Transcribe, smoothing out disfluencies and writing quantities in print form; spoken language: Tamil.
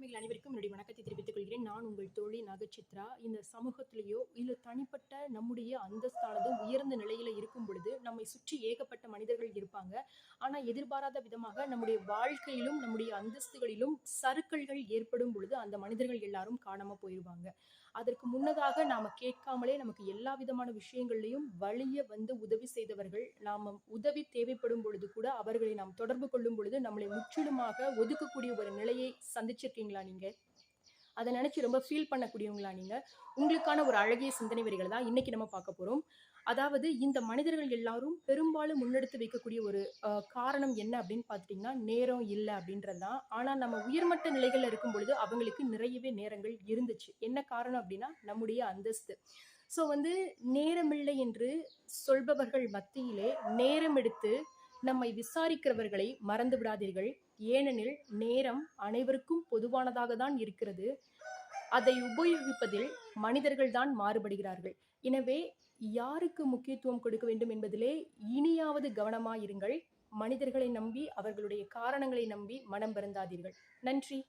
ஆத்மீக அனைவருக்கும் என்னுடைய வணக்கத்தை தெரிவித்துக் கொள்கிறேன். நான் உங்கள் தோழி நகச்சித்ரா. இந்த சமூகத்திலேயோ இல்ல தனிப்பட்ட நம்முடைய அந்தஸ்தானது உயர்ந்த நிலையில இருக்கும் பொழுது நம்மை சுற்றி ஏகப்பட்ட மனிதர்கள் இருப்பாங்க. ஆனா எதிர்பாராத விதமாக நம்முடைய வாழ்க்கையிலும் நம்முடைய அந்தஸ்துகளிலும் சறுக்கல்கள் ஏற்படும் பொழுது அந்த மனிதர்கள் எல்லாரும் காணாம போயிருவாங்க. அதற்கு முன்னதாக நாம கேட்காமலே நமக்கு எல்லா விதமான விஷயங்கள்லயும் வழிய வந்து உதவி செய்தவர்கள், நாம உதவி தேவைப்படும் பொழுது கூட அவர்களை நாம் தொடர்பு கொள்ளும் பொழுது நம்மளை முற்றிலுமாக ஒதுக்கக்கூடிய ஒரு நிலையை சந்திச்சிருக்கீங்களா நீங்க? அத நினைச்சு ரொம்ப ஃபீல் பண்ணக்கூடியவங்களா நீங்க? உங்களுக்கான ஒரு அழகிய சிந்தனை வரிகள தான் இன்னைக்கு நம்ம பார்க்க போறோம். அதாவது இந்த மனிதர்கள் எல்லாரும் பெரும்பாலும் முன்னெடுத்து வைக்கக்கூடிய ஒரு காரணம் என்ன அப்படின்னு பார்த்துட்டீங்கன்னா, நேரம் இல்ல அப்படின்றது தான். ஆனா நம்ம உயர்மட்ட நிலைகள்ல இருக்கும் பொழுது அவங்களுக்கு நிறையவே நேரங்கள் இருந்துச்சு. என்ன காரணம் அப்படின்னா, நம்முடைய அந்தஸ்து. ஸோ வந்து நேரமில்லை என்று சொல்பவர்கள் மத்தியிலே நேரம் எடுத்து நம்மை விசாரிக்கிறவர்களை மறந்து விடாதீர்கள். ஏனெனில் நேரம் அனைவருக்கும் பொதுவானதாக தான் இருக்கிறது. அதை உபயோகிப்பதில் மனிதர்கள் தான் மாறுபடுகிறார்கள். எனவே யாருக்கு முக்கியத்துவம் கொடுக்க வேண்டும் என்பதிலே இனியாவது கவனமாயிருங்கள். மனிதர்களை நம்பி, அவர்களுடைய காரணங்களை நம்பி மனம் வருந்தாதீர்கள். நன்றி.